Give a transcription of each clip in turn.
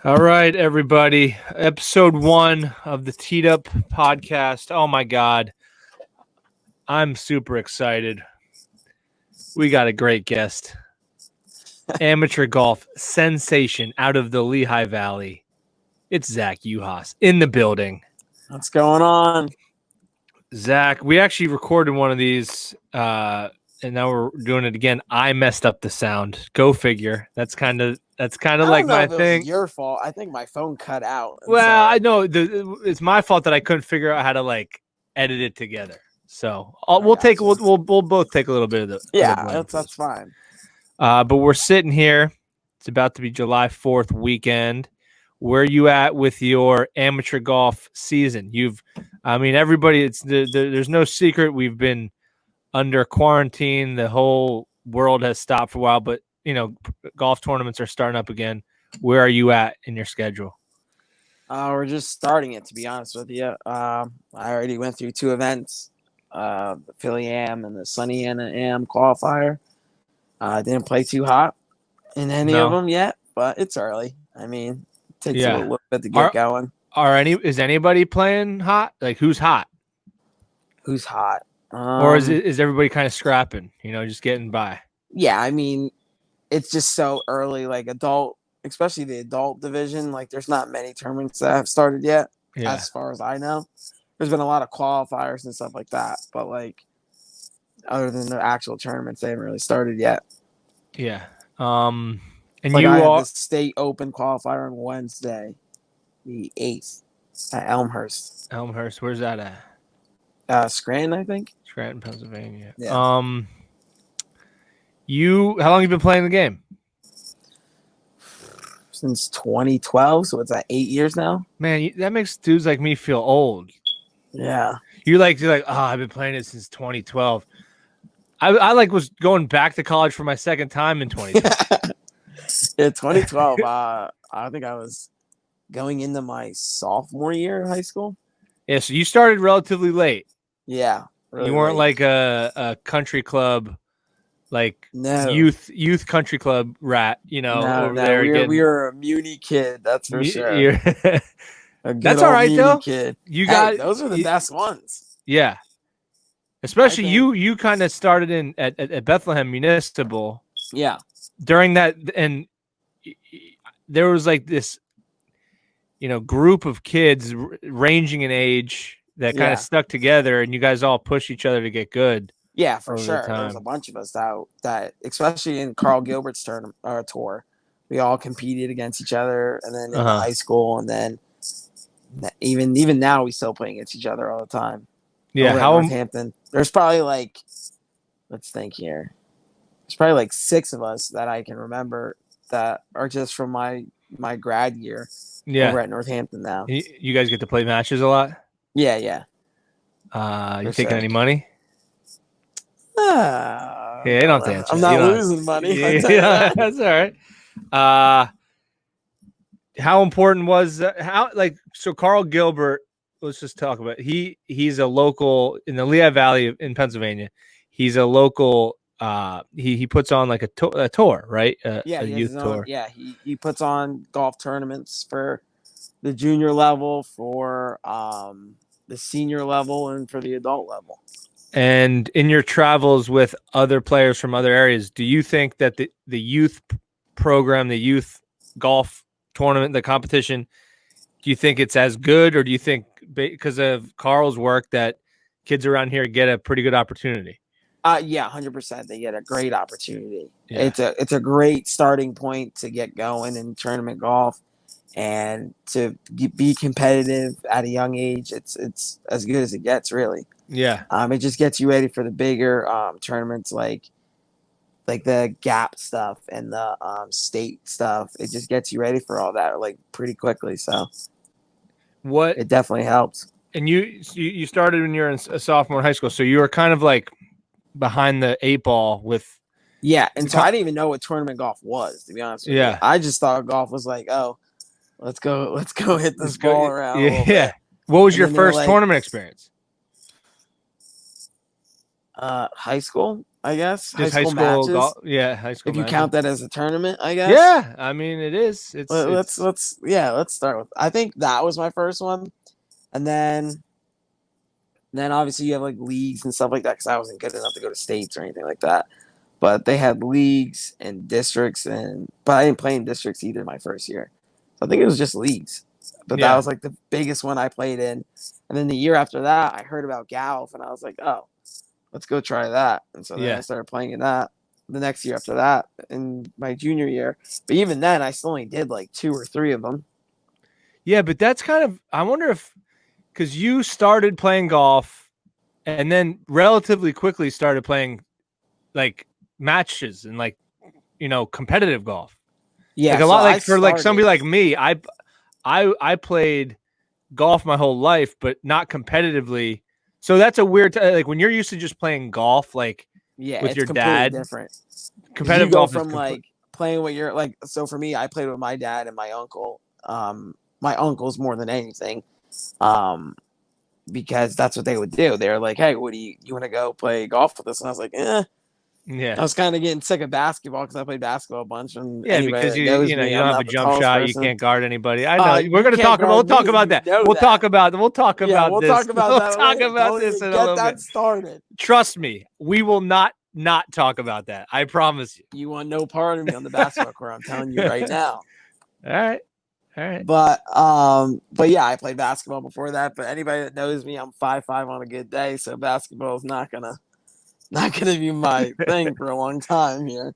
All right, everybody. Episode 1 of the Teed Up podcast. Oh my God. I'm super excited. We got a great guest. Amateur golf sensation out of the Lehigh Valley. It's Zach Juhasz in the building. What's going on? Zach, we actually recorded one of these, and now we're doing it again. I messed up the sound. Go figure. That's kind of like my thing. It was your fault. I think my phone cut out. Well, I know it's my fault that I couldn't figure out how to like edit it together. So we'll both take a little bit of the that's fine. But we're sitting here. It's about to be July 4th weekend. Where are you at with your amateur golf season? Everybody. There's no secret. We've been under quarantine. The whole world has stopped for a while, but golf tournaments are starting up again. Where are you at in your schedule? We're just starting it, to be honest with you. I already went through 2 events, the Philly Am and the Sunny Anna Am qualifier. Didn't play too hot in any of them yet, but it's early. I mean, it takes a little bit to get going. Is anybody playing hot? Like, who's hot? Who's hot? Or is everybody kind of scrapping? Just getting by? Yeah, I mean, it's just so early. Like especially the adult division. Like, there's not many tournaments that have started yet, as far as I know. There's been a lot of qualifiers and stuff like that, but like, other than the actual tournaments, they haven't really started yet. Yeah. And like, I have the state open qualifier on Wednesday, the 8th, at Elmhurst. Elmhurst, where's that at? Scranton, I think. Scranton, Pennsylvania. Yeah. How long have you been playing the game? Since 2012, so it's 8 years now. Man, that makes dudes like me feel old. Yeah. You're like, oh, I've been playing it since 2012. I was going back to college for my second time in 2012. Yeah, 2012. I think I was going into my sophomore year in high school. Yeah, so you started relatively late. Yeah. Really you weren't late. Like a country club, like youth country club rat, over there. We were a Muni kid, that's for sure. That's all right, though. Kid. Those are the best ones. Yeah. Especially you kind of started at Bethlehem Municipal. Yeah. During that, and there was like this, group of kids ranging in age that kind of stuck together, and you guys all push each other to get good. Yeah, for sure. There was a bunch of us that especially in Carl Gilbert's tour, we all competed against each other, and then in high school, and then even now we still play against each other all the time. Yeah, Northampton. There's probably let's think here. There's probably 6 of us that I can remember that are just from my grad year. Yeah, over at Northampton now. You guys get to play matches a lot. Yeah. You taking any money? Yeah, you don't have to answer. I'm not losing money. Yeah, that's all right. How important was so Carl Gilbert? Let's just talk about it. He's a local in the Lehigh Valley in Pennsylvania. He's a local. He puts on like a tour, right? A youth tour. Yeah, he puts on golf tournaments for the junior level, for the senior level, and for the adult level. And in your travels with other players from other areas, do you think that the youth program, the youth golf tournament, the competition, do you think it's as good, or do you think because of Carl's work that kids around here get a pretty good opportunity? Yeah, 100%. They get a great opportunity. Yeah. It's a great starting point to get going in tournament golf, and to be competitive at a young age. It's as good as it gets, really. Yeah. It just gets you ready for the bigger tournaments like the Gap stuff and the state stuff. It just gets you ready for all that pretty quickly. So it definitely helps. And you started when you were a sophomore in high school, so you were kind of like behind the 8 ball with. Yeah, and so I didn't even know what tournament golf was, to be honest with you. I just thought golf was like, oh, let's go hit this ball around. Yeah. What was your first tournament experience? High school. I guess. High Just high school school matches. golf. Yeah, high school If you matches. count that as a tournament, I guess. Yeah, I mean it is. Let's start with. I think that was my first one, and then obviously you have like leagues and stuff like that because I wasn't good enough to go to states or anything like that. But they had leagues and districts, but I didn't play in districts either my first year. So I think it was just leagues. But that yeah, was like the biggest one I played in. And then the year after that, I heard about golf, and I was like, oh, let's go try that. And so then I yeah, started playing in that. The next year after that, in my junior year. But even then, I still only did like 2 or 3 of them. yeah. But that's kind of. I wonder if because you started playing golf and then relatively quickly started playing like matches and like competitive golf. Yeah, Like a so lot I like for like somebody started. like me, I played golf my whole life, but not competitively. So that's a weird like when you're used to just playing golf, like Yeah, with it's your completely dad. different. Because you Competitive go golf is from like playing with your like. So for me, I played with my dad and my uncle. My uncles more than anything. Because that's what they would do. They were like, "Hey, what do you want to go play golf with us?" And I was like, "Eh." I yeah. was kind of getting sick of basketball because I played basketball a bunch, and Yeah, anybody because that knows you me, don't I'm have a not the jump tallest shot, you person. can't guard anybody. I know. We're You gonna can't talk about guard me, and you that. know We'll that. talk Yeah, about we'll this. talk about We'll that talk later. about Don't this even in a get little that bit. started. Trust me, we will not talk about that. I promise you. You want no part of me on the basketball court. I'm telling you right now. All right. All right. But yeah, I played basketball before that. But anybody that knows me, I'm 5'5" on a good day, so basketball is not gonna be my thing for a long time here.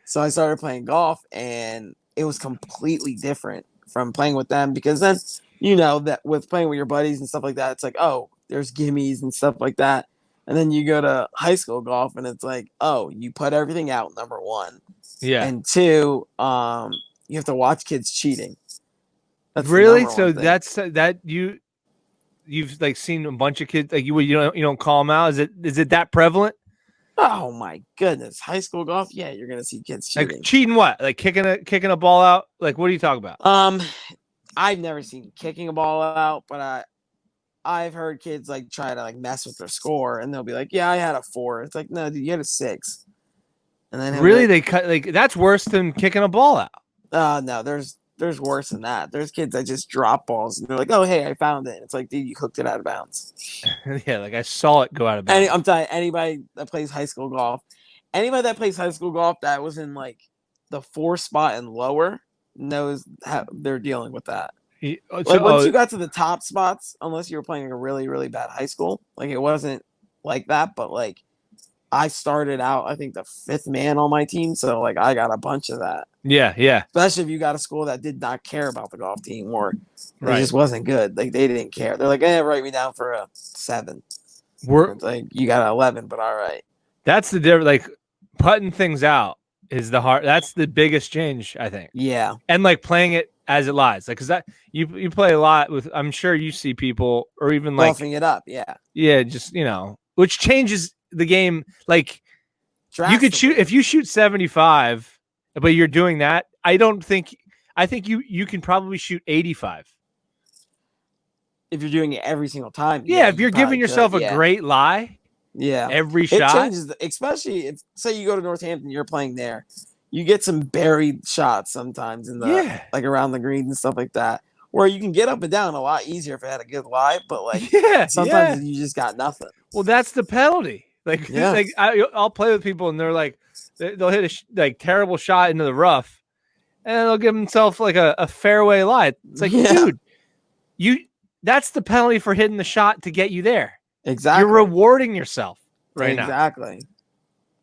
So I started playing golf, and it was completely different from playing with them because then that with playing with your buddies and stuff like that, it's like, oh, there's gimmies and stuff like that. And then you go to high school golf, and it's like, oh, you put everything out, number one, Yeah. and two, you have to watch kids cheating. That's the Really? number So one thing. that's that you've like seen a bunch of kids like you don't call them out. Is it that prevalent? Oh my goodness, high school golf? Yeah, you're gonna see kids Like cheating. cheating what? Like kicking a ball out? Like what are you talking about? Um, I've never seen kicking a ball out, but I've heard kids like try to like mess with their score, and they'll be like, "Yeah, I had a 4." It's like, no, dude, you had a 6. And then he'll be Really? like, They cut like that's worse than kicking a ball out. No, there's worse than that. There's kids that just drop balls, and they're like, "Oh, hey, I found it." It's like, dude, you hooked it out of bounds. Yeah, like I saw it go out of And bounds. I'm telling you, anybody that plays high school golf that was in like the 4 spot and lower knows how they're dealing with that. Like once you got to the top spots, unless you were playing a really, really bad high school, like it wasn't like that. But like I started out, I think the 5th man on my team, so like I got a bunch of that. yeah, yeah, Especially if you got a school that did not care about the golf team or it right. just wasn't good. Like they didn't care. They're like, write me down for a 7. It's like you got an 11, but all right. That's the difference. Like putting things out is the hard. That's the biggest change, I think. Yeah, And like playing it as it lies, like because that you play a lot with. I'm sure you see people or even like golfing it up. Yeah, just which changes the game. Like you could shoot if you shoot 75, but you're doing that. I think you can probably shoot 85. If you're doing it every single time. Yeah, if you're giving yourself a great lie. Yeah, every it shot changes, especially if say you go to Northampton, you're playing there, you get some buried shots sometimes in the like around the greens and stuff like that, where you can get up and down a lot easier if it had a good lie, but like sometimes you just got nothing. Well, that's the penalty. Like, like I'll play with people and they're like, they'll hit a like terrible shot into the rough, and they'll give themselves like a fairway lie. It's like, dude, that's the penalty for hitting the shot to get you there. Exactly. You're rewarding yourself now. Exactly.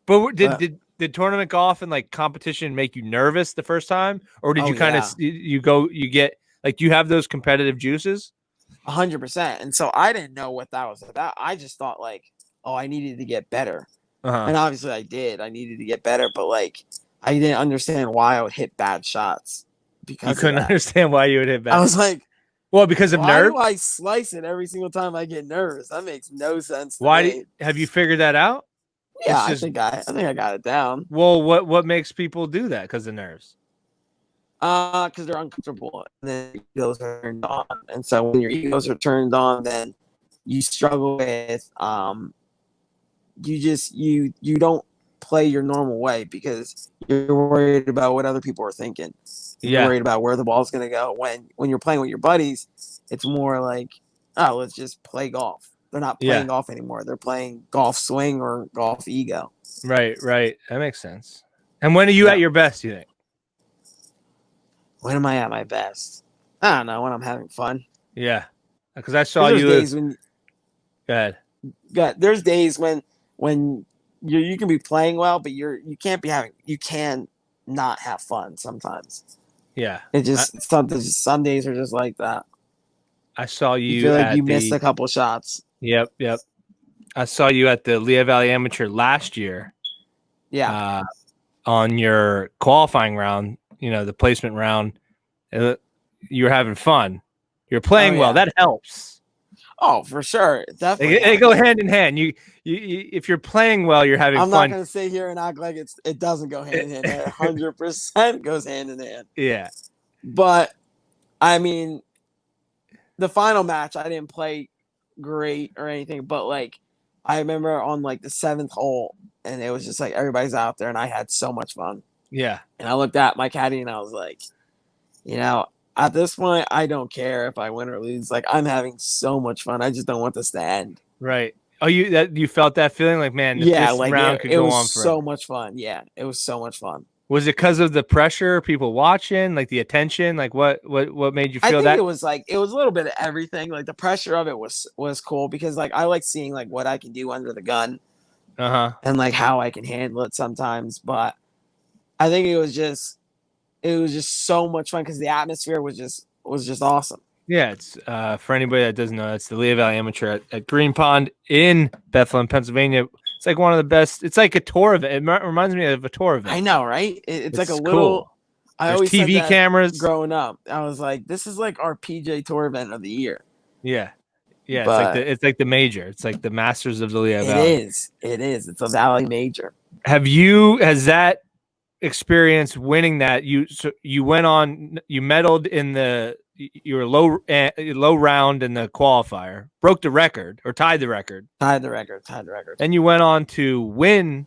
But did tournament golf and like competition make you nervous the first time, or did you kind of you get like you have those competitive juices? 100%. And so I didn't know what that was about. I just thought like, oh, I needed to get better, and obviously I did. I needed to get better, but like I didn't understand why I would hit bad shots because you couldn't understand why you would hit bad. I was like, well, because of nerves. Why do I slice it every single time I get nervous? That makes no sense. Have you figured that out? Yeah, I think I got it down. Well, what makes people do that? Because of nerves. Because they're uncomfortable, and then egos are turned on, and so when your egos are turned on, then you struggle with you don't play your normal way because you're worried about what other people are thinking. You're worried about where the ball's going to go. When you're playing with your buddies, it's more like, oh, let's just play golf. They're not playing golf anymore. They're playing golf swing or golf ego. Right. That makes sense. And when are you at your best, you think? When am I at my best? I don't know. When I'm having fun. Yeah. Because I saw you. Days when, go ahead. There's days when you can be playing well, but you can not have fun sometimes. Yeah. It just some days are just like that. I saw you. You feel like you missed a couple shots. Yep. I saw you at the Lehigh Valley Amateur last year. Yeah. On your qualifying round, the placement round, you were having fun. You're playing well. That helps. Oh, for sure. Definitely. They go hand in hand. You if you're playing well, you're having fun. I'm not going to sit here and act like it doesn't go hand in hand. 100% goes hand in hand. Yeah. But, I mean, the final match, I didn't play great or anything, but, like, I remember on, like, the 7th hole, and it was just, like, everybody's out there, and I had so much fun. Yeah. And I looked at my caddy, and I was like, at this point, I don't care if I win or lose. Like, I'm having so much fun. I just don't want this to end. Right. Oh, you felt that feeling? Like, man, this round could go on forever. It was so much fun. Yeah, it was so much fun. Was it because of the pressure, people watching, like the attention? Like, what made you feel that? I think it was a little bit of everything. Like, the pressure of it was cool because, like, I like seeing, like, what I can do under the gun. And, like, how I can handle it sometimes. But I think it was just so much fun because the atmosphere was just awesome. Yeah, it's for anybody that doesn't know, it's the Lehigh Valley Amateur at Green Pond in Bethlehem, Pennsylvania. It's like one of the best. It's like a tour event. It reminds me of a tour event. I know, right? It's like a little. Cool. I always TV said that cameras. Growing up, I was like, "This is like our PJ Tour event of the year." Yeah. It's like the major. It's like the Masters of the Lehigh Valley. It is. It's a Valley major. Has that experience winning that? You went on. You medaled in your low round in the qualifier, broke the record or tied the record. Tied the record. Then you went on to win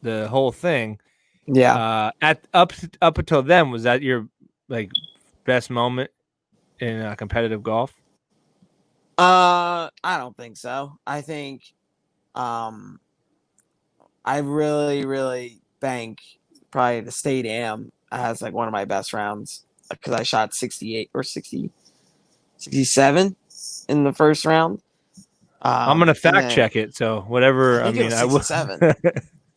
the whole thing. Yeah. Up until then, was that your like best moment in competitive golf? I don't think so. I think, I really, really think probably the state am has like one of my best rounds because I shot 68 or 67 in the first round. I'm gonna fact check it. So whatever. I mean, I will. 67.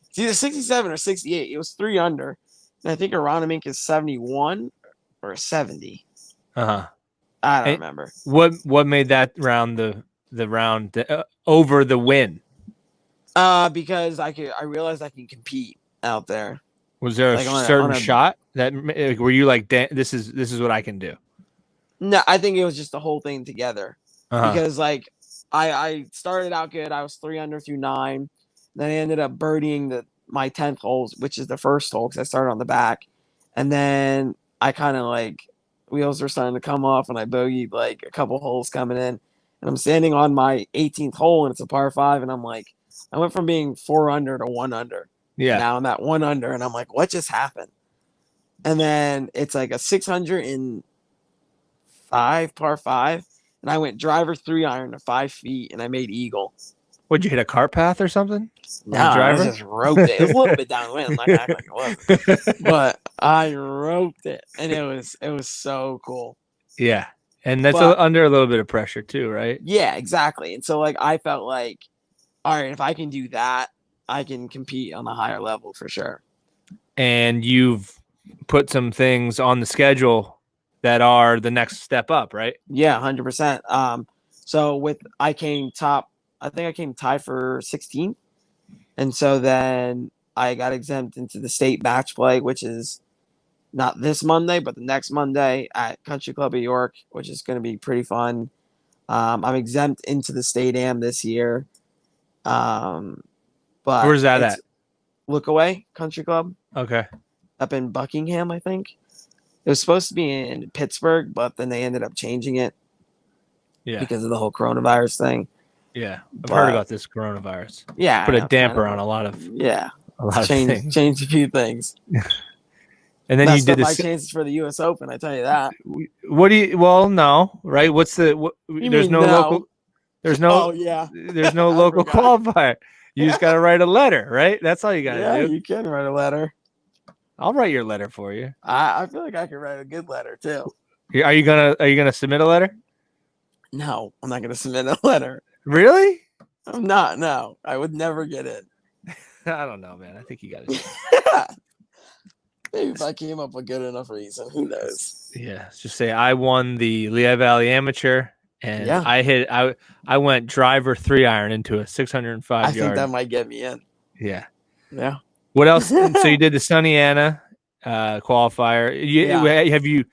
It's either 67 or 68. It was 3 under, and I think Aronimink is 71 or 70. I don't remember. What made that round the round over the win? Because I realized I can compete out there. Was there a certain shot that were you like, this is what I can do? No, I think it was just the whole thing together. Because like I started out good. I was 3 under through 9. Then I ended up birdieing my 10th hole, which is the first hole because I started on the back. And then I kind of like wheels were starting to come off and I bogeyed like a couple holes coming in. And I'm standing on my 18th hole and it's a par 5. And I'm like, I went from being 4 under to 1 under. Yeah. Now I'm at 1 under and I'm like, what just happened? And then it's like a 605 par 5. And I went driver 3 iron to 5 feet and I made eagle. Would you hit a cart path or something? No, I just roped it. It was a little bit downwind. I'm not gonna act like it was. But I roped it. And it was so cool. Yeah. And that's under a little bit of pressure too, right? Yeah, exactly. And so like I felt like, all right, if I can do that, I can compete on a higher level for sure. And you've put some things on the schedule that are the next step up, right? Yeah, 100%. So I came tied for 16th. And so then I got exempt into the state match play, which is not this Monday, but the next Monday at Country Club of York, which is going to be pretty fun. I'm exempt into the state am this year. But where's that at? Lookaway Country Club. Okay. Up in Buckingham, I think. It was supposed to be in Pittsburgh, but then they ended up changing it. Yeah. Because of the whole coronavirus thing. Yeah. I've heard about this coronavirus. Yeah. Put a damper on a lot of a lot of things. Change a few things. And then Messed you up did my this. chances for the U.S. Open. I tell you that. What do you? Well, no, right? What's the? You There's mean no no? local. There's no. Oh yeah. There's no I local forgot. qualifier. You just got to write a letter, right? That's all you got to Yeah, do. you can write a letter. I'll write your letter for you. I feel like I could write a good letter too. Are you gonna submit a letter? No, I'm not going to submit a letter. Really? I'm not. No, I would never get it. I don't know, man. I think you got it. Maybe if I came up with a good enough reason, who knows? Yeah, just say I won the Lehigh Valley Amateur, and Yeah. I went driver 3-iron into a 605 I yard. think that might get me in. Yeah. Yeah. What else? So you did the Sunny Anna qualifier.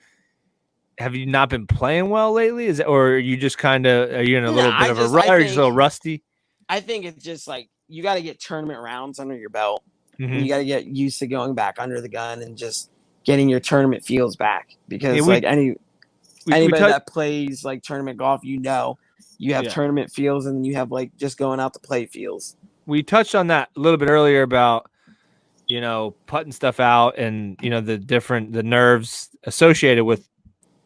Have you not been playing well lately? Is it, or are you just kind of are you in a little bit of a rut? Or are you just a little rusty? I think it's just like you got to get tournament rounds under your belt. Mm-hmm. And you got to get used to going back under the gun and just getting your tournament feels back because anybody that plays like tournament golf, you have tournament feels and you have like just going out to play feels. We touched on that a little bit earlier about putting stuff out and the nerves associated with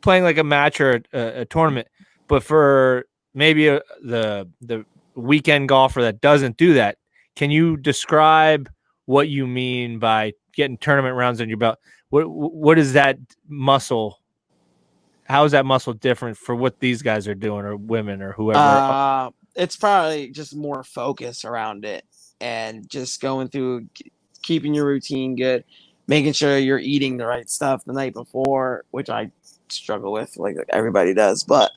playing like a match or a tournament. But for maybe the weekend golfer that doesn't do that, can you describe what you mean by getting tournament rounds on your belt? What is that muscle? How is that muscle different for what these guys are doing or women or whoever? It's probably just more focus around it and just going through, keeping your routine good, making sure you're eating the right stuff the night before, which I struggle with like everybody does. But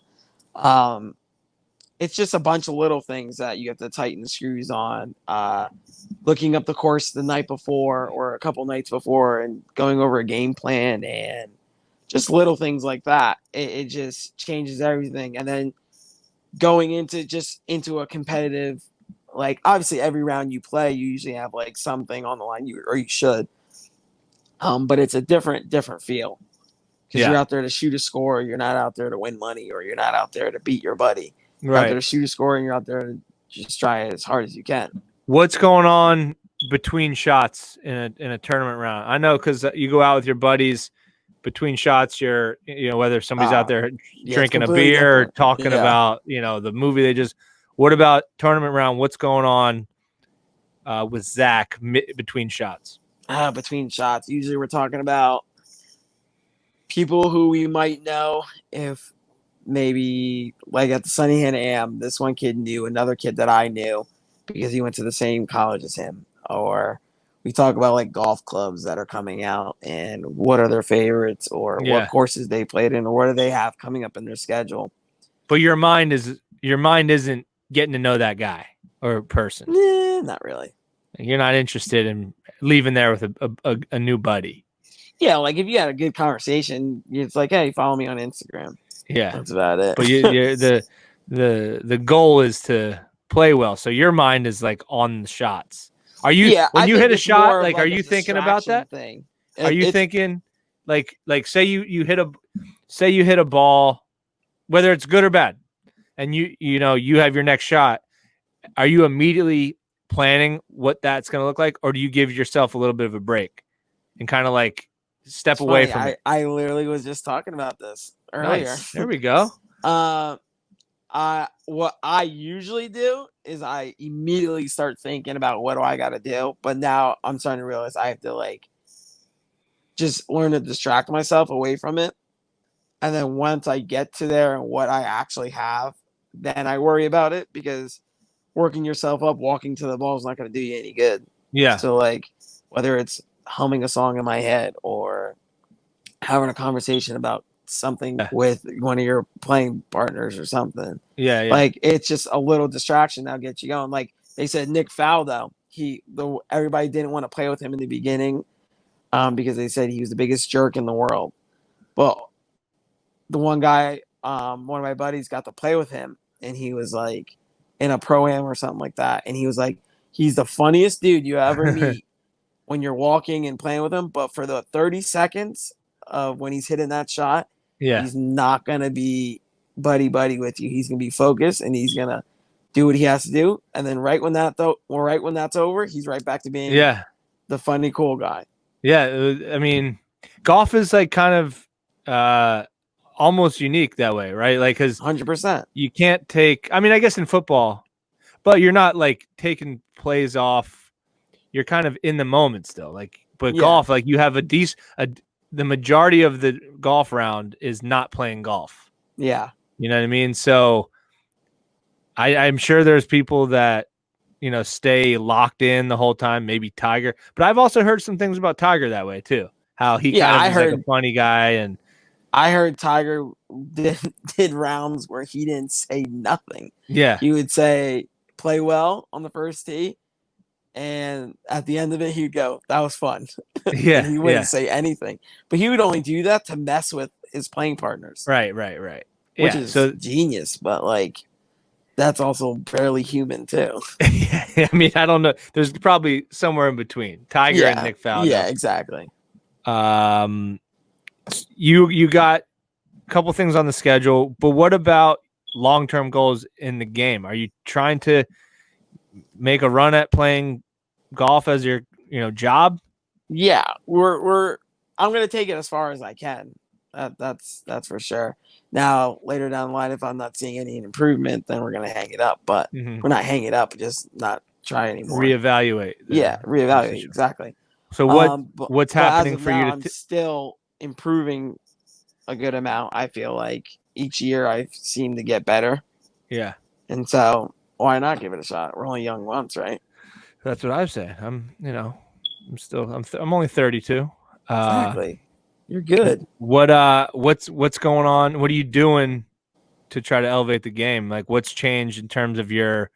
it's just a bunch of little things that you have to tighten the screws on. Looking up the course the night before or a couple nights before and going over a game plan and just little things like that. It just changes everything. And then going into a competitive, like obviously every round you play, you usually have like something on the line, you should. But it's a different feel because you're out there to shoot a score. You're not out there to win money, or you're not out there to beat your buddy. You're out there to shoot a score, and you're out there to just try as hard as you can. What's going on between shots in a tournament round? I know because you go out with your buddies. Between shots, you're whether somebody's out there drinking a beer or talking about the movie they just. What about tournament round? What's going on with Zach between shots? Between shots, usually we're talking about people who we might know. If maybe like at the Sunny Hannah Am, this one kid knew another kid that I knew because he went to the same college as him. Or we talk about like golf clubs that are coming out and what are their favorites or what courses they played in or what do they have coming up in their schedule. But your mind isn't getting to know that guy or person. Not really. You're not interested in leaving there with a new buddy. Yeah, like if you had a good conversation, it's like, hey, follow me on Instagram. Yeah, that's about it. But the goal is to play well. So your mind is like on the shots. Are you when you hit a shot? Like, are you thinking about that? Thing. Are you thinking like say you hit a ball, whether it's good or bad, and you have your next shot? Are you immediately planning what that's going to look like, or do you give yourself a little bit of a break and kind of like step away from it? I literally was just talking about this earlier. Nice. There we go. What I usually do is I immediately start thinking about what do I got to do. But now I'm starting to realize I have to like just learn to distract myself away from it. And then once I get to there and what I actually have, then I worry about it because working yourself up, walking to the ball is not going to do you any good. Yeah. So like whether it's humming a song in my head or having a conversation about something with one of your playing partners or something. Yeah. Like it's just a little distraction that'll get you going. Like they said, Nick Faldo, everybody didn't want to play with him in the beginning because they said he was the biggest jerk in the world. But the one guy, one of my buddies got to play with him and he was like in a pro-am or something like that. And he was like, he's the funniest dude you ever meet when you're walking and playing with him. But for the 30 seconds of when he's hitting that shot, he's not going to be buddy with you. He's going to be focused and he's going to do what he has to do. And then right when that's over, he's right back to being the funny, cool guy. Yeah, I mean, golf is like kind of almost unique that way, right? Like, because 100%. you can't take. I mean, I guess in football, but you're not like taking plays off. You're kind of in the moment still. Like, but Yeah. golf, like you have the majority of the golf round is not playing golf. Yeah. You know what I mean? So I'm sure there's people that, stay locked in the whole time, maybe Tiger. But I've also heard some things about Tiger that way too. How he Yeah, kind I of is heard- like a funny guy. And I heard Tiger did rounds where he didn't say nothing. yeah, He would say, play well on the first tee. And at the end of it, he'd go, that was fun. yeah, And he wouldn't yeah. say anything. But he would only do that to mess with his playing partners. Right. Which Yeah, is so genius. But, like, that's also fairly human, too. I mean, I don't know. There's probably somewhere in between Tiger and Nick Faldo. Yeah, exactly. You got a couple things on the schedule, but what about long-term goals in the game? Are you trying to make a run at playing golf as your, job? Yeah, I'm gonna take it as far as I can. That's for sure. Now later down the line, if I'm not seeing any improvement, then we're gonna hang it up. But Mhm. we're not hanging it up, just not try anymore. Reevaluate. Reevaluate position. exactly. So what's happening as of for now, you I'm still improving a good amount. I feel like each year I seem to get better, Yeah, and so why not give it a shot? We're only young once, right? that's what I've said. I'm only 32. Exactly. You're good. What's going on? What are you doing to try to elevate the game? Like, what's changed in terms of your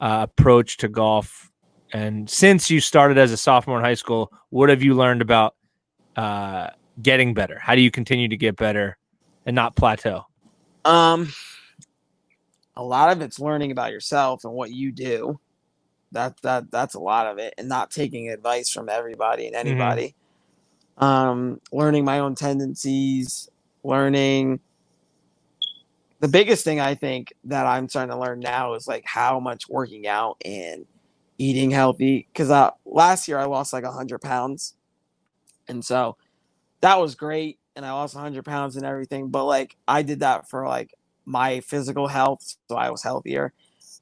approach to golf? And since you started as a sophomore in high school, what have you learned about getting better? How do you continue to get better and not plateau? A lot of it's learning about yourself and what you do. That's a lot of it, and not taking advice from everybody and anybody. Learning my own tendencies, learning. The biggest thing I think that I'm starting to learn now is like how much working out and eating healthy. Because last year I lost like 100 pounds, and so that was great, and I lost 100 pounds and everything. But like I did that for like my physical health, so I was healthier.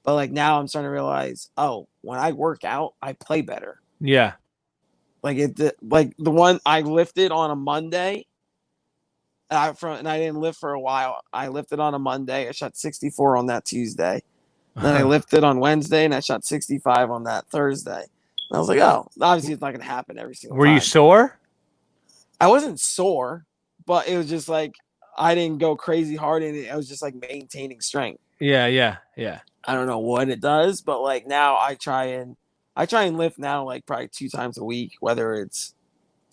But like now I'm starting to realize, oh, when I work out, I play better. Yeah. Like the one I lifted on a Monday. And I didn't lift for a while. I lifted on a Monday. I shot 64 on that Tuesday. Then I lifted on Wednesday, and I shot 65 on that Thursday. And I was like, oh, obviously it's not going to happen every single time. Were you sore? I wasn't sore, but it was just like I didn't go crazy hard in it. I was just like maintaining strength. Yeah. I don't know what it does, but like now I try and lift now like probably 2 times a week, whether it's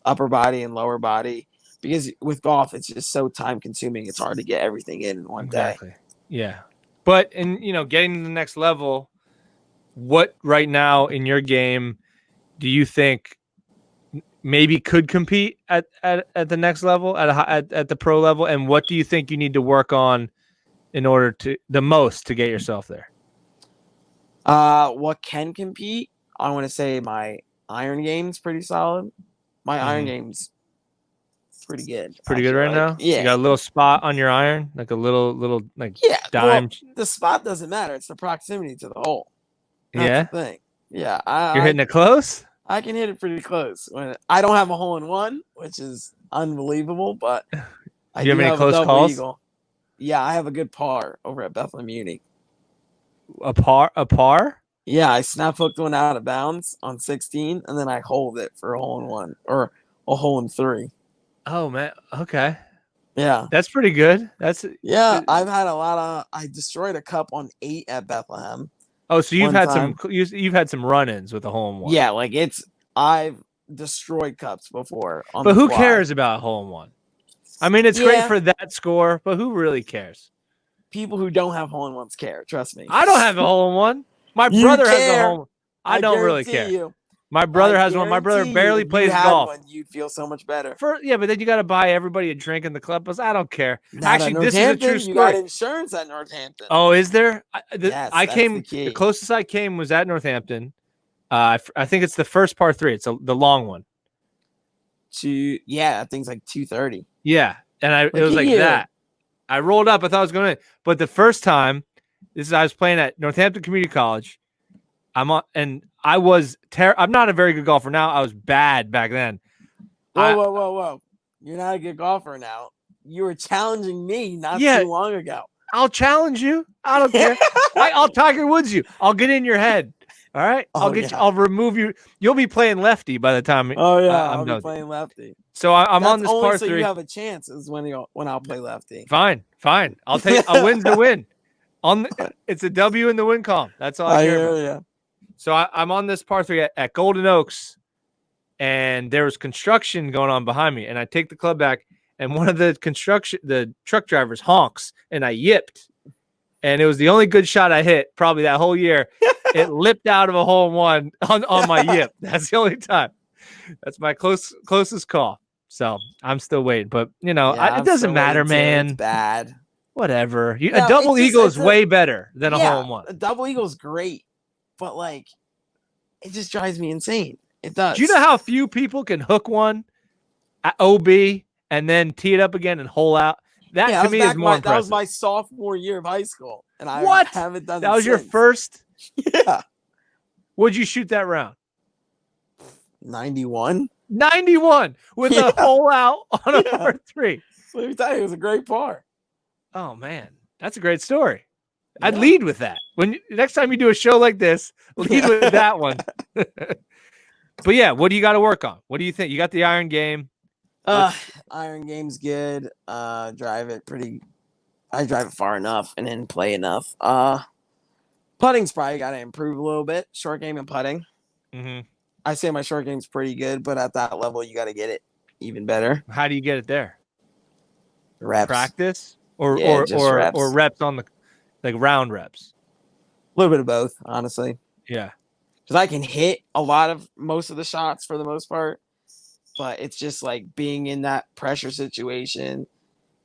upper body and lower body. Because with golf, it's just so time consuming. It's hard to get everything in one day. Yeah. But getting to the next level, what right now in your game do you think maybe could compete at the next level at the pro level, and what do you think you need to work on in order to get yourself there? What can compete? I want to say my iron game's pretty solid. My iron game's pretty good. Pretty good right now? Yeah. You got a little spot on your iron? Like a little like dime? Well, the spot doesn't matter. It's the proximity to the hole. That's the thing. Yeah. You're hitting it close? I can hit it pretty close. I don't have a hole in one, which is unbelievable, but I do have any close calls? Eagle. Yeah, I have a good par over at Bethlehem Uni. A par? Yeah, I snap hooked one out of bounds on 16, and then I hold it for a hole in one or a hole in 3. Oh man, okay. Yeah, that's pretty good. I've had I destroyed a cup on 8 at Bethlehem. Oh, so you've had some run-ins with a hole in one. Yeah, like I've destroyed cups before. But who cares about a hole in one? I mean, it's great for that score, but who really cares? People who don't have hole in ones care. Trust me. I don't have a hole in one. My brother has a hole. I don't really care. My brother has one. My brother barely plays golf. One, you'd feel so much better. But then you got to buy everybody a drink in the club. I don't care. Not actually, this is a true story. You got insurance at Northampton. Oh, is there? Yes, I came. The closest I came was at Northampton. I think it's the first par 3. It's the long one. I think it's like 230. Yeah, and it was like you. that. I rolled up. I thought I was going to, but the first time, I was playing at Northampton Community College. I'm not a very good golfer now. I was bad back then. Whoa! You're not a good golfer now. You were challenging me not too long ago. I'll challenge you. I don't care. I'll Tiger Woods you. I'll get in your head. All right. I'll get you. I'll remove you. You'll be playing lefty by the time. Oh yeah, I'll be playing lefty. So I'm on this only par so 3. You have a chance is when I'll play lefty. Fine. I'll take a win's the win. It's a W in the win column. That's all I care about. Yeah. So I'm on this par 3 at Golden Oaks, and there was construction going on behind me, and I take the club back, and one of the truck drivers honks, and I yipped, and it was the only good shot I hit probably that whole year. It lipped out of a hole in one on my yip. That's the only time. That's my closest call. So I'm still waiting, but it doesn't matter, man. It's bad. Whatever. A double eagle is way better than a hole in one. A double eagle is great, but like, it just drives me insane. It does. Do you know how few people can hook one at OB and then tee it up again and hole out? That to me is more impressive. That was my sophomore year of high school, and I haven't done that. Was your first? Yeah. What'd you shoot that round? 91. 91 with a hole out on a par 3. Let me tell you, it was a great par. Oh man, that's a great story. Yeah. I'd lead with that. Next time you do a show like this, lead with that one. But yeah, what do you got to work on? What do you think? You got the iron game. Iron game's good. I drive it far enough and then play enough. Putting's probably got to improve a little bit. Short game and putting. Mm-hmm. I say my short game's pretty good, but at that level, you got to get it even better. How do you get it there? Reps. Practice or reps on the round reps? A little bit of both, honestly. Yeah. Because I can hit most of the shots for the most part, but it's just like being in that pressure situation,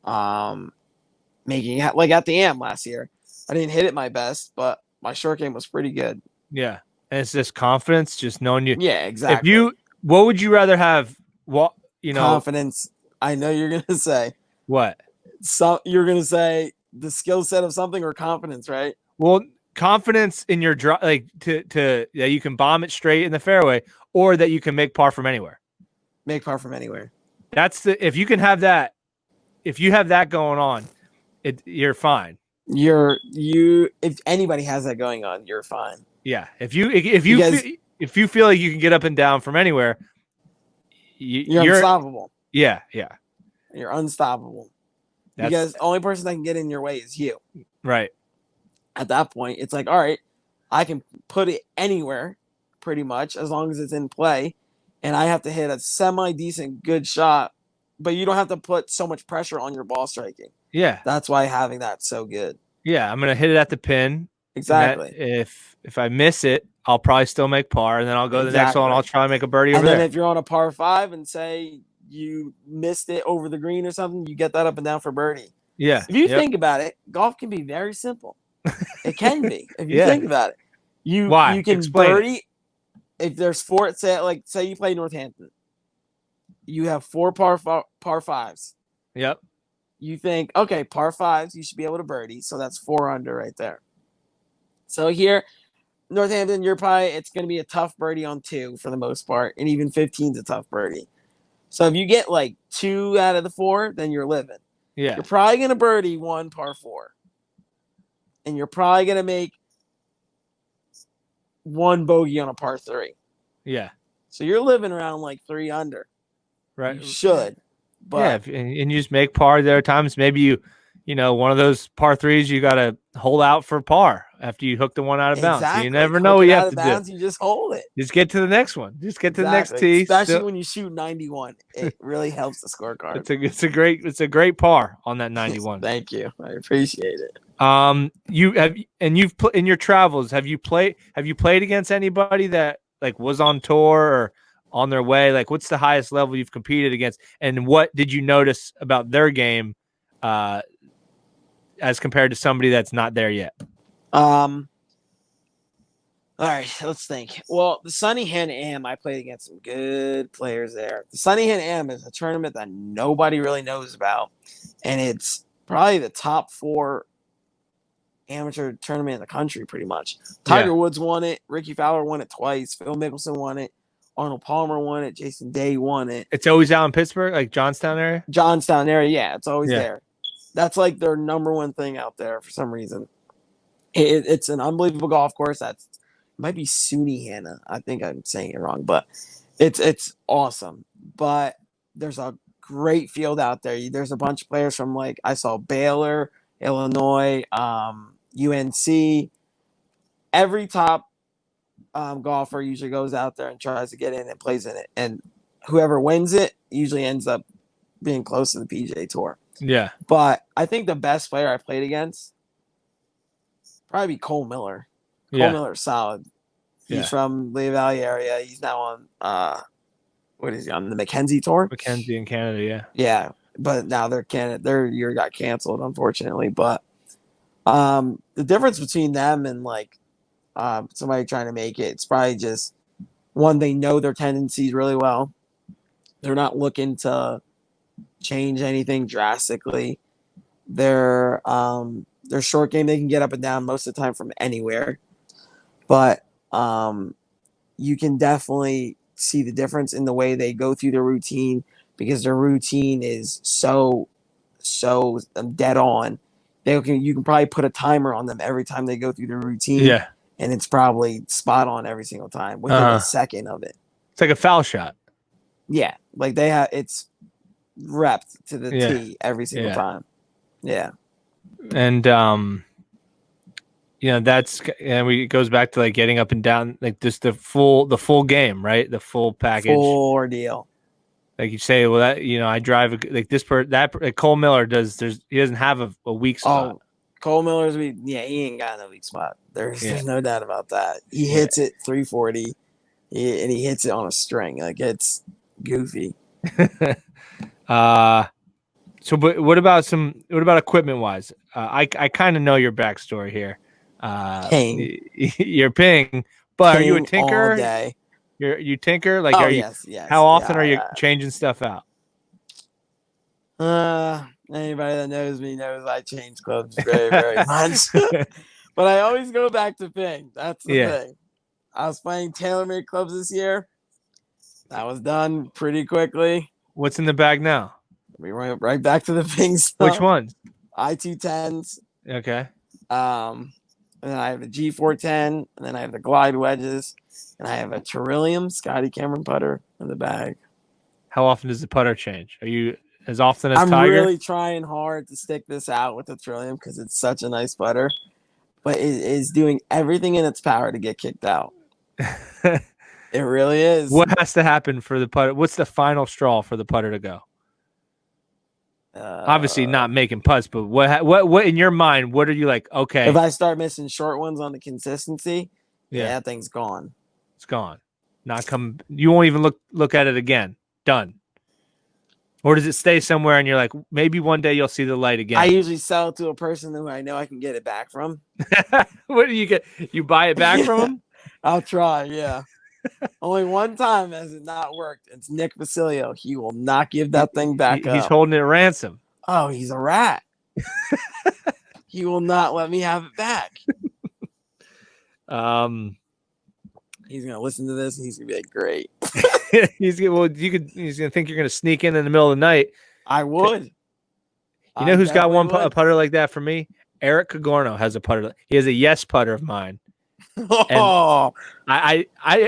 making it like at the AM last year. I didn't hit it my best, but my short game was pretty good. Yeah. And it's just confidence, just knowing you. Yeah, exactly. What would you rather have? Confidence. I know you're gonna say what? So you're gonna say the skill set of something or confidence, right? Well, confidence in your drive, like to that you can bomb it straight in the fairway, or that you can make par from anywhere. Make par from anywhere. If you can have that, if you have that going on, you're fine. If anybody has that going on, you're fine. Yeah. If you feel like you can get up and down from anywhere, you're unstoppable. Yeah. You're unstoppable. Because the only person that can get in your way is you. Right. At that point, it's like, all right, I can put it anywhere pretty much as long as it's in play. And I have to hit a semi-decent good shot, but you don't have to put so much pressure on your ball striking. Yeah. That's why having that's so good. Yeah, I'm going to hit it at the pin. Exactly. If I miss it, I'll probably still make par, and then I'll go to the next one and I'll try to make a birdie over there. And then if you're on a par 5 and say you missed it over the green or something, you get that up and down for birdie. Yeah. If you think about it, golf can be very simple. It can be. If you think about it. You can explain birdie. If there's 4, say you play Northampton. You have 4 par 5s. Yep. You think, okay, par 5s, you should be able to birdie. So that's 4 under right there. So here, Northampton, it's going to be a tough birdie on 2 for the most part. And even 15's a tough birdie. So if you get like 2 out of the 4, then you're living. Yeah. You're probably going to birdie 1 par 4. And you're probably going to make 1 bogey on a par 3. Yeah. So you're living around like 3 under. Right. You should. But and you just make par. There are times maybe one of those par 3s you got to hold out for par after you hook the one out of bounds. So you never know what you have to do. You just hold it. Just get to the next one. Just get to the next tee. Especially when you shoot 91, it really helps the scorecard. It's a great par on that 91. Thank you. I appreciate it. You've in your travels, have you played against anybody that like was on tour or on their way? Like, what's the highest level you've competed against, and what did you notice about their game as compared to somebody that's not there yet? All right, let's think. Well, the Sunny Hen Am, I played against some good players there. The Sunny Hen Am is a tournament that nobody really knows about, and it's probably the top 4 amateur tournament in the country, pretty much. Yeah. Tiger Woods won it. Ricky Fowler won it twice. Phil Mickelson won it. Arnold Palmer won it. Jason Day won it. It's always out in Pittsburgh, like Johnstown area? Johnstown area, yeah, it's always Yeah. there. That's like their number one thing out there for some reason. It's an unbelievable golf course. It might be SUNY Hannah. I think I'm saying it wrong, but it's awesome. But there's a great field out there. There's a bunch of players from, like, I saw Baylor, Illinois, UNC. Every top golfer usually goes out there and tries to get in and plays in it, and whoever wins it usually ends up being close to the PGA Tour. Yeah. But I think the best player I played against probably be Cole Miller. Cole Miller's solid. He's from Lehigh Valley area. He's now on what is he on, the Mackenzie Tour? Mackenzie in Canada, yeah. Yeah, but now their year got canceled, unfortunately. But the difference between them and, like, somebody trying to make it, it's probably just, one, they know their tendencies really well. They're not looking to change anything drastically. Their short game, they can get up and down most of the time from anywhere. But you can definitely see the difference in the way they go through their routine, because their routine is so dead on. You can probably put a timer on them every time they go through their routine. Yeah. And it's probably spot on every single time within a second of it. It's like a foul shot. Yeah. Like it's repped to the T every single time. Yeah. And it goes back to, like, getting up and down, like, just the full game, right? The full package. Full ordeal. Like you say, well, that, I drive like this Cole Miller he doesn't have a weak spot. Oh, Cole Miller's he ain't got no weak spot. There's no doubt about that. He hits it 340, and he hits it on a string. Like, it's goofy. So, but what about equipment wise? I kind of know your backstory here. Ping. You're ping, but Ping, are you a tinker? All day. You tinker? Like, yes. How often are you changing stuff out? Anybody that knows me knows I change clubs very, very much. But I always go back to ping. That's the thing. I was playing TaylorMade clubs this year. That was done pretty quickly. What's in the bag now? We went right back to the ping stuff. Which ones? I-210s. Okay. And then I have the G410, and then I have the glide wedges, and I have a Trillium Scotty Cameron putter in the bag. How often does the putter change? Are you as often as I'm Tiger? Really trying hard to stick this out with the Trillium because it's such a nice putter, but it is doing everything in its power to get kicked out. It really is. What has to happen for the putter? What's the final straw for the putter to go? Obviously not making putts, but what in your mind, what are you like, okay, if I start missing short ones on the consistency, that thing's gone. It's gone. Not come. You won't even look at it again. Done. Or does it stay somewhere and you're like, maybe one day you'll see the light again? I usually sell it to a person who I know I can get it back from. What do you get? You buy it back from him? I'll try, yeah. Only one time has it not worked. It's Nick Vasilio. He will not give that thing back up. He's holding it ransom. Oh, he's a rat. He will not let me have it back. He's gonna listen to this and he's gonna be like, great. He's gonna think you're gonna sneak in the middle of the night. I would. You know who's got a putter like that for me? Eric Cagorno has a putter. He has a yes putter of mine. Oh,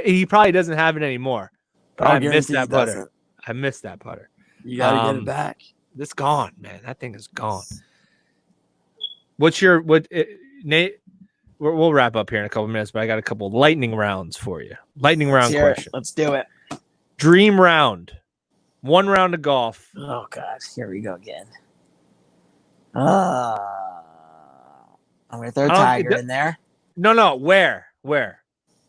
he probably doesn't have it anymore. But I missed that putter. Doesn't. I missed that putter. You gotta get it back. It's gone, man. That thing is gone. Nate? We'll wrap up here in a couple of minutes, but I got a couple lightning rounds for you. Lightning round question. Let's do it. Dream round. 1 round of golf. Oh God, here we go again. I'm gonna throw Tiger in there. No. Where?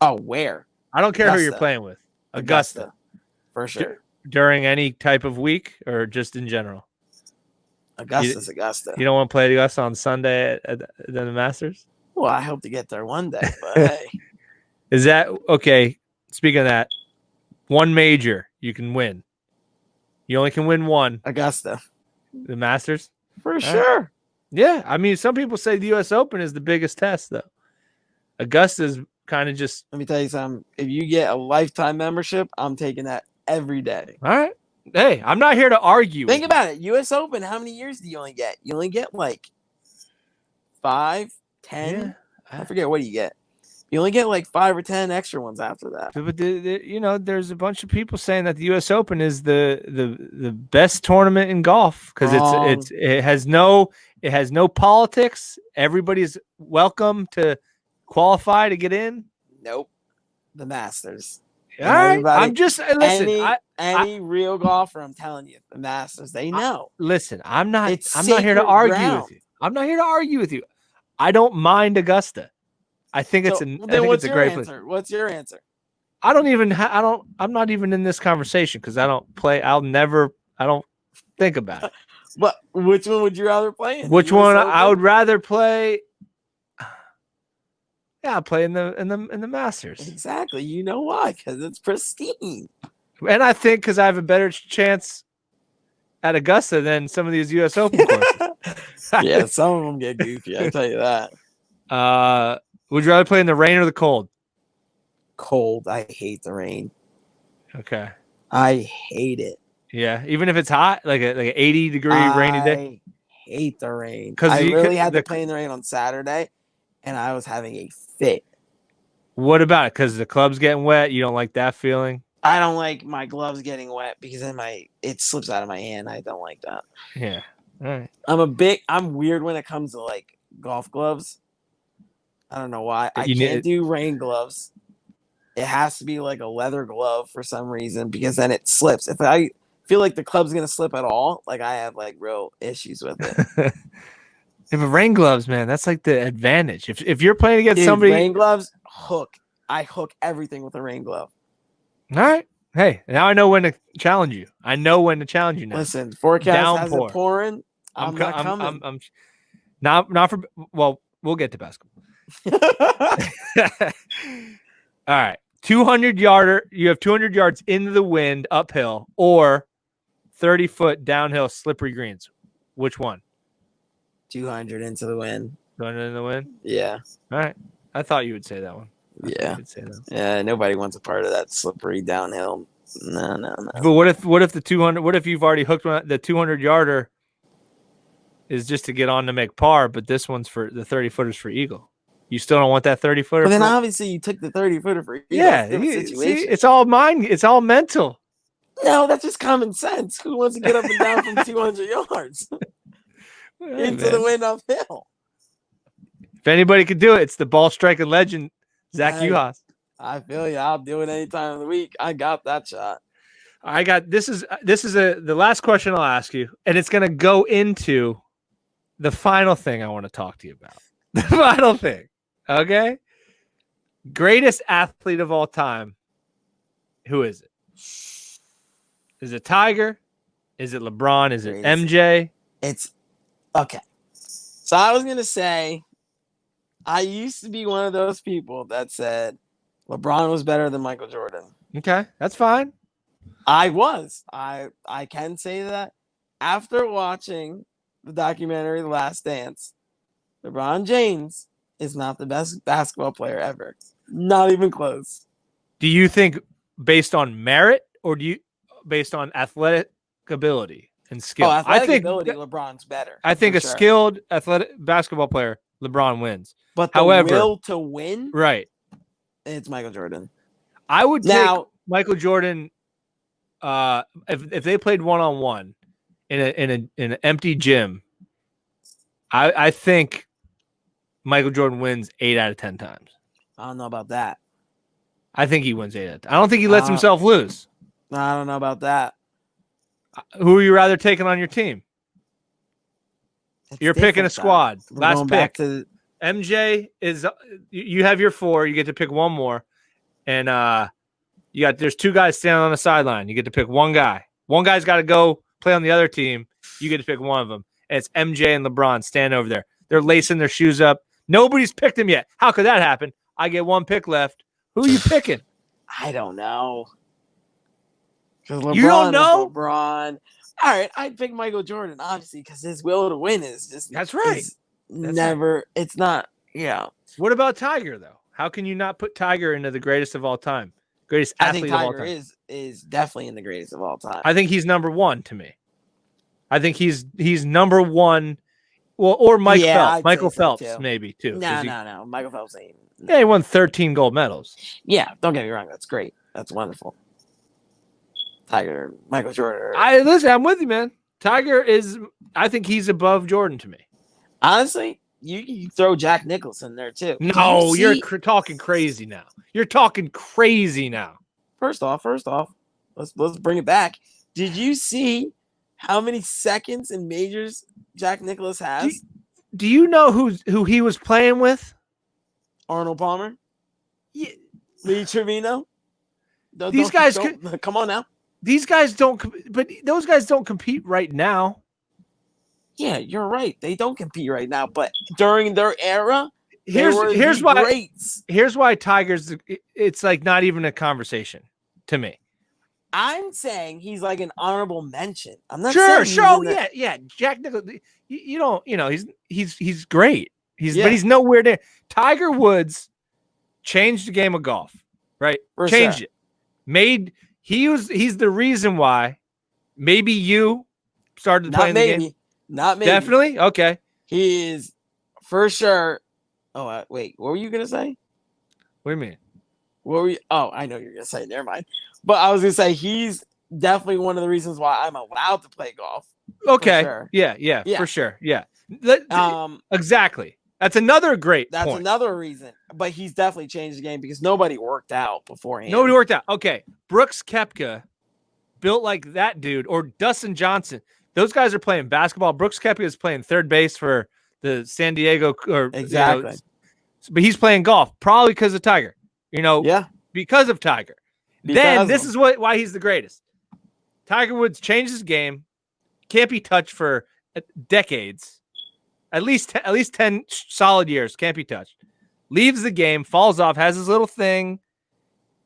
Oh, where? I don't care who you're playing with. Augusta. For sure. During any type of week or just in general? Augusta. You don't want to play Augusta on Sunday at the Masters? Well, I hope to get there one day, but hey. Is that okay? Speaking of that, one major you can win. You only can win one. Augusta. The Masters? For sure. Yeah. I mean, some people say the U.S. Open is the biggest test, though. Augusta's kind of just. Let me tell you something. If you get a lifetime membership, I'm taking that every day. All right. Hey, I'm not here to argue. Think about it. U.S. Open, how many years do you only get? You only get like 5, 10. Yeah. I forget what you get. You only get like 5 or 10 extra ones after that. But there's a bunch of people saying that the U.S. Open is the best tournament in golf because it has no politics. Everybody's welcome to qualify to get in. Nope. The Masters. All right. I'm just listen. Any real golfer, I'm telling you, the Masters, they know. Listen, I'm not here to argue with you. I'm not here to argue with you. I don't mind Augusta. I think it's a great place. What's your answer? I'm not even in this conversation because I don't play. I don't think about it. But which one would you rather play in? Which one I would rather play? Yeah, I'll play in the Masters. Exactly. You know why? Because it's pristine. And I think because I have a better chance at Augusta than some of these U.S. Open courses. Yeah, some of them get goofy. I tell you that. Would you rather play in the rain or the cold? Cold. I hate the rain. Okay. I hate it. Yeah, even if it's hot, like an 80-degree rainy day. I hate the rain. I really had to play in the rain on Saturday, and I was having a fit. What about it? Because the club's getting wet. You don't like that feeling? I don't like my gloves getting wet because then it slips out of my hand. I don't like that. Yeah. All right. I'm weird when it comes to like golf gloves. I don't know why. I can't do rain gloves. It has to be like a leather glove for some reason because then it slips. If I feel like the club's gonna slip at all, like I have like real issues with it. If rain gloves, man, that's like the advantage. If you're playing against somebody, rain gloves, I hook everything with a rain glove. All right. Hey, now I know when to challenge you. I know when to challenge you now. Listen, forecast has it pouring. I'm not coming. I'm not for. Well, we'll get to basketball. All right. 200-yarder. You have 200 yards into the wind uphill or 30-foot downhill slippery greens. Which one? 200 into the wind. 200 in the wind? Yeah. All right. I thought you would say that one. Yeah. Yeah. Nobody wants a part of that slippery downhill. No. But what if the 200? What if you've already hooked one? The 200-yarder is just to get on to make par, but this one's for the 30-footers for eagle. You still don't want that 30-footer? But then obviously you took the 30-footer for eagle. Yeah. See, it's all mind. It's all mental. No, that's just common sense. Who wants to get up and down from 200 yards into the wind uphill? If anybody could do it, it's the ball striking legend, Zach Juhasz. I feel you. I'll do it any time of the week. I got that shot. This is the last question I'll ask you, and it's going to go into the final thing I want to talk to you about. The final thing, okay? Greatest athlete of all time. Who is it? Is it Tiger? Is it LeBron? Is it MJ? It's okay. So I was gonna say, I used to be one of those people that said LeBron was better than Michael Jordan. Okay, that's fine. I was. I can say that after watching the documentary The Last Dance, LeBron James is not the best basketball player ever. Not even close. Do you think based on merit or based on athletic ability and skill? Ability, LeBron's better. I think skilled athletic basketball player, LeBron wins. But however, will to win, right? It's Michael Jordan. I would take Michael Jordan if they played one-on-one in an empty gym. I think Michael Jordan wins 8 out of 10 times. I don't know about that. I think he wins 8 out of 10. I don't think he lets himself lose. I don't know about that. Who are you rather taking on your team? You're picking a squad. Last pick. MJ is you have your 4. You get to pick one more, and there's 2 guys standing on the sideline. You get to pick one guy. One guy's got to go play on the other team. You get to pick one of them, and it's MJ and LeBron standing over there. They're lacing their shoes up. Nobody's picked him yet. How could that happen? I get one pick left. Who are you picking? I don't know. You don't know? LeBron. All right, I'd pick Michael Jordan, obviously, because his will to win is just That's right. Never. It's not. Yeah. What about Tiger though? How can you not put Tiger into the greatest of all time? Greatest athlete of all time. I think Tiger is definitely in the greatest of all time. I think he's number one to me. I think he's number one. Well, or Mike Phelps. Michael Phelps, too. Maybe too. No. Michael Phelps ain't. No. Yeah, he won 13 gold medals. Yeah, don't get me wrong. That's great. That's wonderful. Tiger, Michael Jordan. Listen, I'm with you, man. Tiger is. I think he's above Jordan to me. Honestly, you throw Jack Nicholson there too. No, you're talking crazy now. You're talking crazy now. First off, let's bring it back. Did you see how many seconds in majors Jack Nicklaus has? Do you know who he was playing with? Arnold Palmer. Yeah. Lee Trevino. These guys come on now. These guys don't, but those guys don't compete right now. Yeah, you're right. They don't compete right now, but during their era, here's why. Greats. Here's why Tiger's. It's like not even a conversation to me. I'm saying he's like an honorable mention. I'm not sure. Saying yeah. Jack Nicklaus. You don't. You know, he's great. But he's nowhere near. Tiger Woods changed the game of golf, right? Changed it. He's the reason why maybe you started playing the game. Not maybe. Definitely? Okay. He is for sure. Oh, wait. What were you going to say? What do you mean? I know you're going to say. Never mind. But I was going to say he's definitely one of the reasons why I'm allowed to play golf. Okay. Sure. Yeah, for sure. Yeah. Exactly. That's another great point. Another reason. But he's definitely changed the game because nobody worked out beforehand. Nobody worked out. Okay. Brooks Koepka, built like that dude, or Dustin Johnson. Those guys are playing basketball. Brooks Koepka is playing third base for the San Diego. Exactly. But he's playing golf, probably because of Tiger. Because of Tiger. This is why he's the greatest. Tiger Woods changed his game. Can't be touched for decades. At least 10 solid years, can't be touched. Leaves the game, falls off, has his little thing,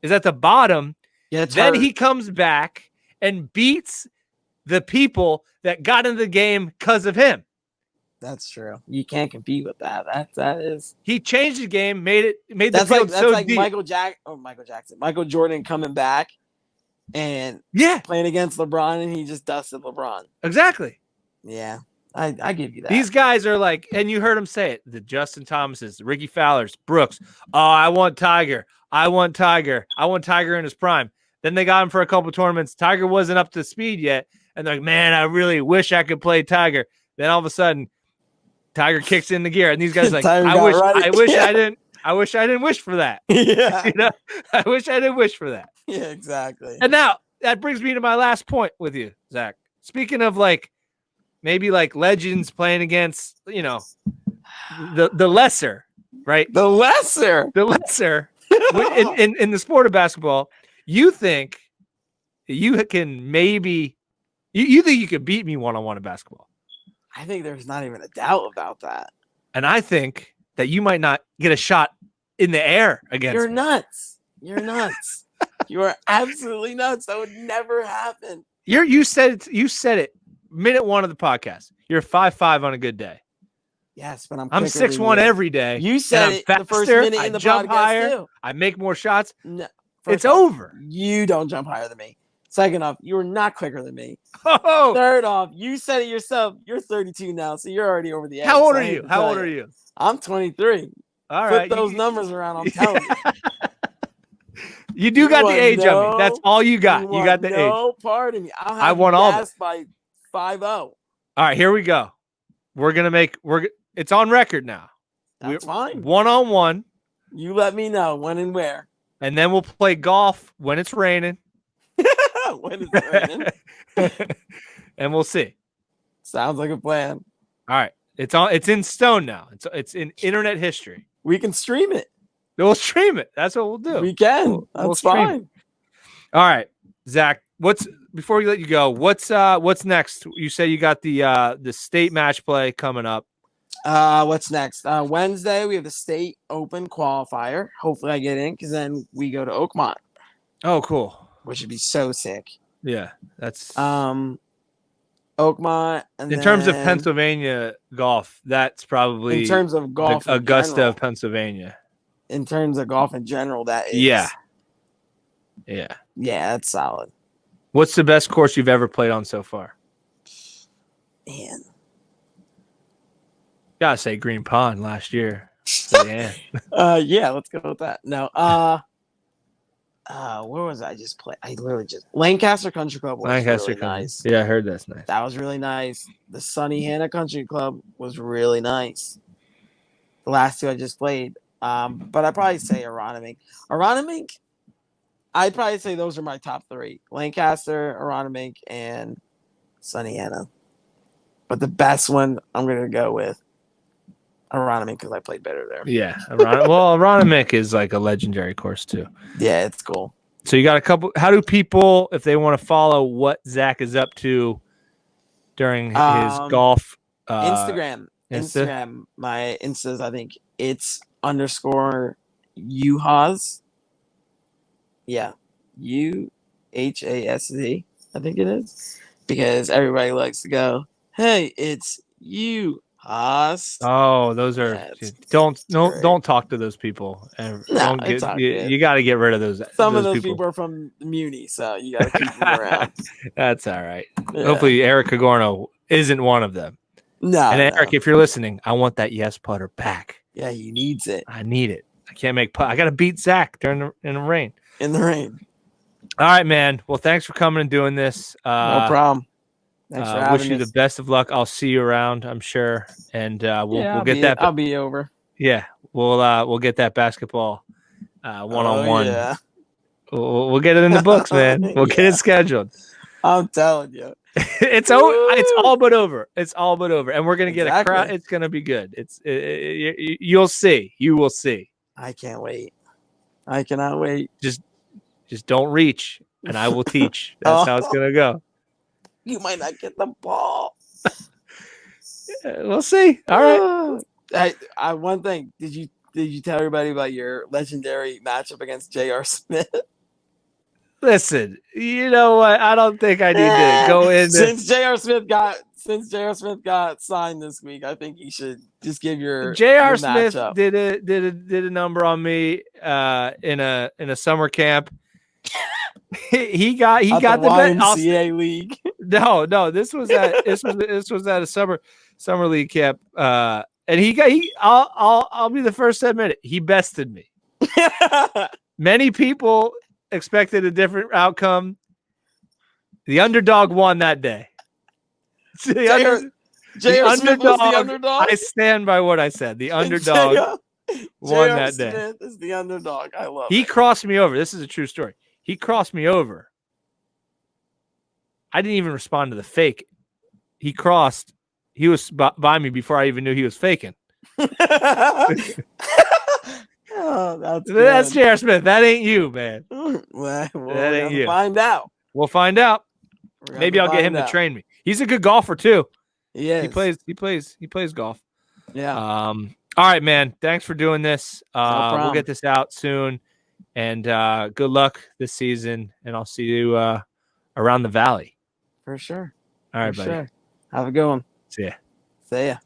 is at the bottom. Yeah, then he comes back and beats the people that got into the game because of him. That's true. You can't compete with that. That is. He changed the game, made the field so like deep. Michael Jackson, Michael Jordan coming back and playing against LeBron, and he just dusted LeBron. Exactly. Yeah. I give you that. These guys are like, and you heard him say it, the Justin Thomases, the Ricky Fowlers, Brooks. Oh, I want Tiger. I want Tiger in his prime. Then they got him for a couple tournaments. Tiger wasn't up to speed yet. And they're like, man, I really wish I could play Tiger. Then all of a sudden, Tiger kicks in the gear. And these guys are like, I wish I didn't wish for that. Yeah. I wish I didn't wish for that. Yeah, exactly. And now that brings me to my last point with you, Zach. Speaking of maybe legends playing against, the lesser, right? The lesser in the sport of basketball. You think you can maybe you think you could beat me one-on-one in basketball? I think there's not even a doubt about that. And I think that you might not get a shot in the air against You're me. nuts. You're nuts. You are absolutely nuts. That would never happen. You said it. Minute one of the podcast. You're 5'5" on a good day. Yes, but I'm 6'1" every day. You said it faster, the first minute in the jump podcast higher, too. I make more shots. No, it's over. You don't jump higher than me. Second off, you are not quicker than me. Oh. Third off, you said it yourself. You're 32 now, so you're already over the edge. How old are you? I'm 23. All right. Put those numbers around, I'm telling you. You do got the age of me. That's all you got. You got the age. No part of me. I won all of it. By 5-0. All right, here we go. It's on record now. That's fine. One-on-one. You let me know when and where. And then we'll play golf when it's raining. When it's raining. And we'll see. Sounds like a plan. All right. It's in stone now. It's in internet history. We can stream it. We'll stream it. That's what we'll do. We can. That's fine. All right, Zach. Before we let you go? What's next? You said you got the state match play coming up. What's next? Wednesday we have the state open qualifier. Hopefully I get in because then we go to Oakmont, Oh, cool. which would be so sick. Yeah, that's Oakmont, and in terms of then Pennsylvania golf. That's probably in terms of golf, the in Augusta general, of Pennsylvania. in terms of golf in general, that is Yeah. yeah, that's solid. What's the best course you've ever played on so far? Man, Gotta say Green Pond last year. So, yeah. yeah, let's go with that. No, where was I just play? I literally just Lancaster Country Club was really nice. Yeah, I heard that's nice. That was really nice. The Sunny Hannah Country Club was really nice. The last two I just played. But I'd probably say Aronimink. Aronimink, I'd probably say those are my top three. Lancaster, Aronimink, and Sunny Hannah. But the best one I'm gonna go with Aronimink because I played better there. Yeah. Aronimink is like a legendary course too. Yeah, it's cool. So you got a couple. How do people, if they want to follow what Zach is up to during his golf? Instagram. Insta? Instagram. My Insta's, I think it's _ Juhasz. Yeah. UHASZ, I think it is. Because everybody likes to go, hey, it's you. Oh, those are don't talk to those people. And No, you got to get rid of those. Some of those people are from the Muni, so you got to keep them around. That's all right. Yeah. Hopefully, Eric Cagorno isn't one of them. No, and Eric, if you're listening, I want that yes putter back. Yeah, he needs it. I need it. I can't make putt. I got to beat Zach in the rain. In the rain. All right, man. Well, thanks for coming and doing this. No problem. Thanks for having wish you the best of luck. I'll see you around, I'm sure, and we'll get that. I'll be over. Yeah, we'll get that basketball one-on-one. Yeah. We'll get it in the books, man. We'll get it scheduled. I'm telling you, it's all but over. It's all but over, and we're gonna get a crowd. It's gonna be good. You'll see. You will see. I can't wait. I cannot wait. Just don't reach, and I will teach. That's how it's gonna go. You might not get the ball. We'll see. All right. One thing. Did you tell everybody about your legendary matchup against J.R. Smith? Listen, you know what? I don't think I need to go in. Since J.R. Smith got signed this week, I think you should just give your J.R. Smith matchup. did a number on me in a summer camp. he got the YMCA league. No, this was at a summer league camp. And I'll be the first to admit it. He bested me. Many people expected a different outcome. The underdog won that day. J.R. Smith was the underdog. I stand by what I said. The underdog won that day. Smith is the underdog. I love it. He it. crossed me over. This is a true story. He crossed me over. I didn't even respond to the fake. He crossed. He was by me before I even knew he was faking. That's J.R. Smith. That ain't you, man. That ain't you. Find out. We'll find out. Maybe I'll get him to train me. He's a good golfer too. He is. He plays golf. Yeah. All right, man. Thanks for doing this. No we'll get this out soon. And good luck this season. And I'll see you around the valley. For sure. All right, buddy. Sure. Have a good one. See ya. See ya.